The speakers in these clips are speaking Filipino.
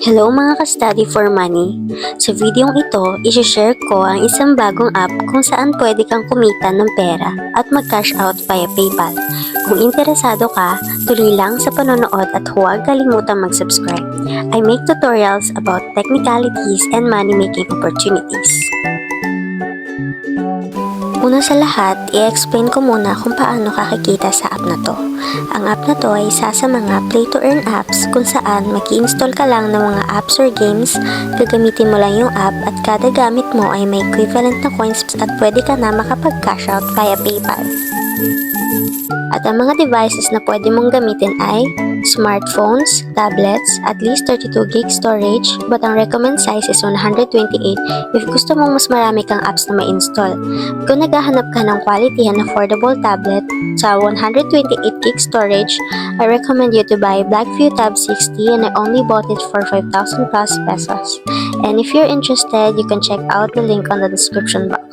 Hello mga ka-study for money! Sa videong ito, isi-share ko ang isang bagong app kung saan pwede kang kumita ng pera at mag-cash out via PayPal. Kung interesado ka, tuloy lang sa panonood at huwag kalimutang mag-subscribe. I make tutorials about technicalities and money-making opportunities. Una sa lahat, i-explain ko muna kung paano kakikita sa app na to. Ang app na to ay isa sa mga play-to-earn apps kung saan mag-i-install ka lang ng mga apps or games, gagamitin mo lang yung app at kada gamit mo ay may equivalent na coins at pwede ka na makapag-cash out via PayPal. At ang mga devices na pwede mong gamitin ay smartphones, tablets, at least 32 gig storage, but ang recommend size is 128 if gusto mong mas marami kang apps na ma-install. Kung naghahanap ka ng quality and affordable tablet sa 128 gig storage, I recommend you to buy Blackview Tab 60 and I only bought it for 5,000 plus pesos. And if you're interested, you can check out the link on the description box.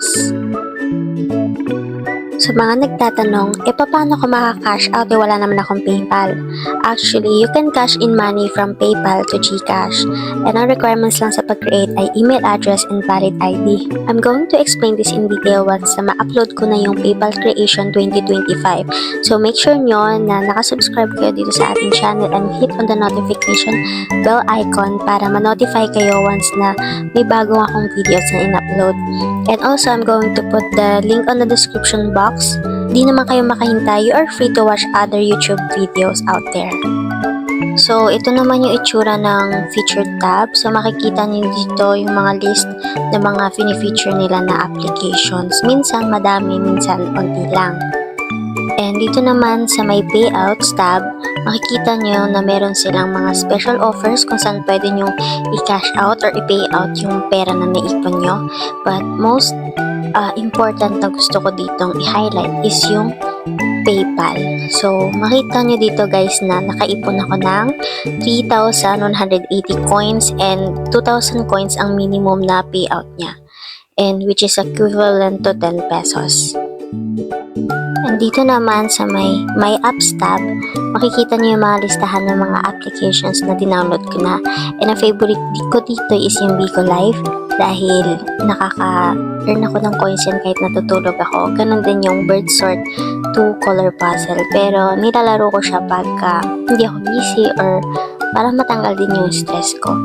Sa mga nagtatanong, paano ko makaka-cash out wala naman akong PayPal? Actually, you can cash in money from PayPal to GCash. And ang requirements lang sa pag-create ay email address and valid ID. I'm going to explain this in detail once na ma-upload ko na yung PayPal Creation 2025. So make sure nyo na nakasubscribe kayo dito sa ating channel and hit on the notification bell icon para ma-notify kayo once na may bago akong videos na in-upload. And also, I'm going to put the link on the description box. Di naman kayo makahintay, you are free to watch other YouTube videos out there. So, ito naman yung itsura ng featured tab. So, makikita niyo dito yung mga list ng mga fini-feature nila na applications. Minsan madami, minsan konti lang. And dito naman sa may payouts tab, makikita nyo na meron silang mga special offers kung saan pwede nyo i-cash out or i-pay out yung pera na naipon nyo. But most important na gusto ko ditong i-highlight is yung PayPal. So, makita nyo dito guys na nakaipon ako ng 3,180 coins and 2,000 coins ang minimum na payout niya. And which is equivalent to 10 pesos. And dito naman sa may My Apps tab, makikita niyo yung mga listahan ng mga applications na dinownload ko na. And ang favorite ko dito is yung Bigo Live dahil nakaka-earn ako ng coins yan kahit natutulog ako. Ganon din yung Bird Sort 2 Color Puzzle. Pero nilalaro ko siya pagka hindi ako busy or para matanggal din yung stress ko.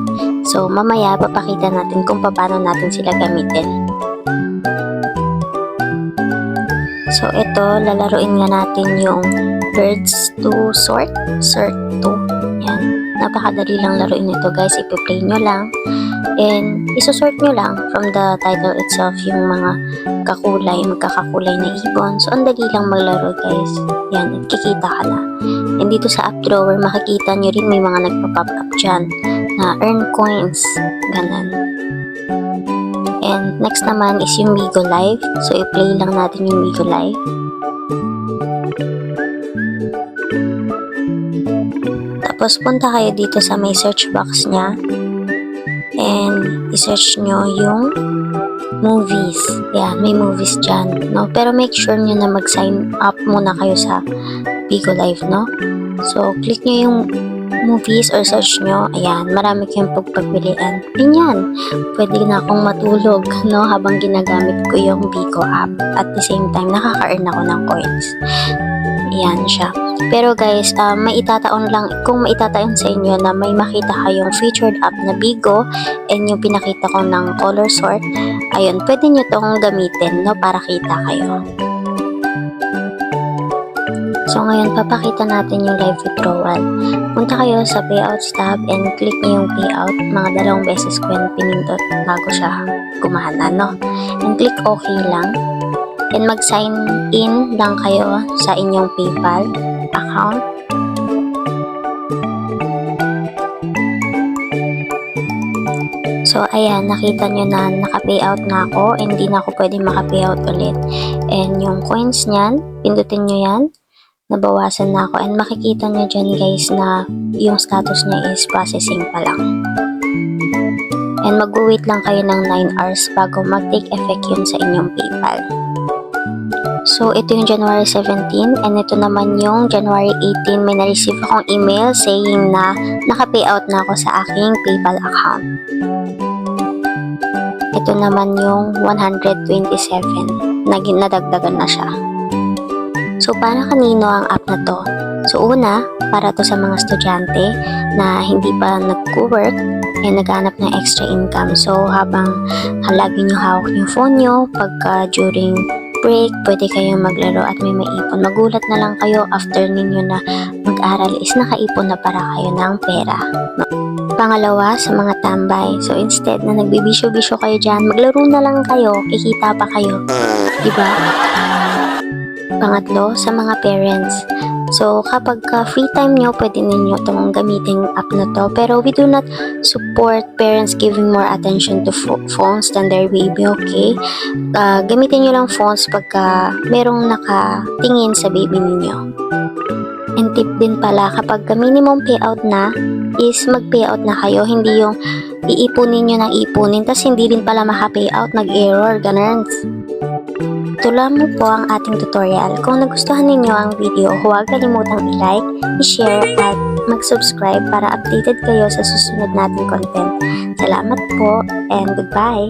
So mamaya papakita natin kung paano natin sila gamitin. So, ito, lalaruin nga natin yung Birds to Sort 2. Yan. Napakadali lang laruin ito guys. Ipi-play nyo lang. And, isusort nyo lang from the title itself yung mga magkakakulay na ibon. So, ang dali lang maglaro guys. Yan, kikita ka na. And dito sa app drawer, makikita nyo rin may mga nagpa-pop up dyan na earn coins. Ganon. And next naman is yung Bigo Live. So, i-play lang natin yung Bigo Live. Tapos, punta kayo dito sa may search box niya. And, i-search nyo yung movies. Yan, may movies dyan. No? Pero make sure nyo na mag-sign up muna kayo sa Bigo Live, no? So, click nyo yung movies or search nyo, ayan, marami kayong pagpapilian. Ganyan, pwede na akong matulog, no, habang ginagamit ko yung Bigo app. At the same time, nakaka-earn ako ng coins. Ayan siya. Pero guys, kung maitataon sa inyo na may makita kayong featured app na Bigo and yung pinakita ko ng color sort, ayun, pwede nyo tong gamitin, no, para kita kayo. So, ngayon, papakita natin yung live withdrawal. Punta kayo sa payouts tab and click nyo yung payout. Mga 2 beses ko yung pinindot bago siya gumana, no? And click OK lang. And mag-sign in lang kayo sa inyong PayPal account. So, ayan, nakita nyo na naka-payout na ako and hindi na ako pwede maka-payout ulit. And yung coins nyan, pindutin nyo yan. Nabawasan na ako and makikita nyo dyan guys na yung status niya is processing pa lang. And mag-wait lang kayo ng 9 hours bago mag-take effect yun sa inyong PayPal. So, ito yung January 17 and ito naman yung January 18. May na-receive akong email saying na naka-payout na ako sa aking PayPal account. Ito naman yung 127 na nadagdagan na siya. So, para kanino ang app na to? So, una, para to sa mga estudyante na hindi pa nag-work eh naghanap ng extra income. So, habang lagi nyo hawak yung phone nyo, pagka during break, pwede kayong maglaro at may maipon. Magulat na lang kayo after ninyo na mag-aral is nakaipon na para kayo ng pera. Pangalawa, sa mga tambay. So, instead na nagbibisyo-bisyo kayo dyan, maglaro na lang kayo, kikita pa kayo. Diba? Pangatlo, sa mga parents. So, kapag free time nyo, pwede ninyo itong gamitin app na to. Pero we do not support parents giving more attention to phones than their baby, okay? Gamitin nyo lang phones pagka merong nakatingin sa baby ninyo. And tip din pala, kapag minimum payout na, is mag-payout na kayo. Hindi yung iipunin nyo ng ipunin, tas hindi rin pala maka-payout, nag-error, ganun. Ito lamang po ang ating tutorial. Kung nagustuhan ninyo ang video, huwag kalimutang i-like, i-share, at mag-subscribe para updated kayo sa susunod nating content. Salamat po, and goodbye!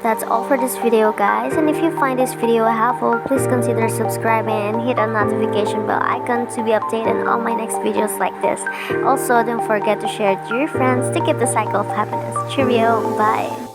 That's all for this video, guys, and if you find this video helpful, please consider subscribing and hit the notification bell icon to be updated on all my next videos like this. Also, don't forget to share it to your friends to keep the cycle of happiness. Cheerio, bye!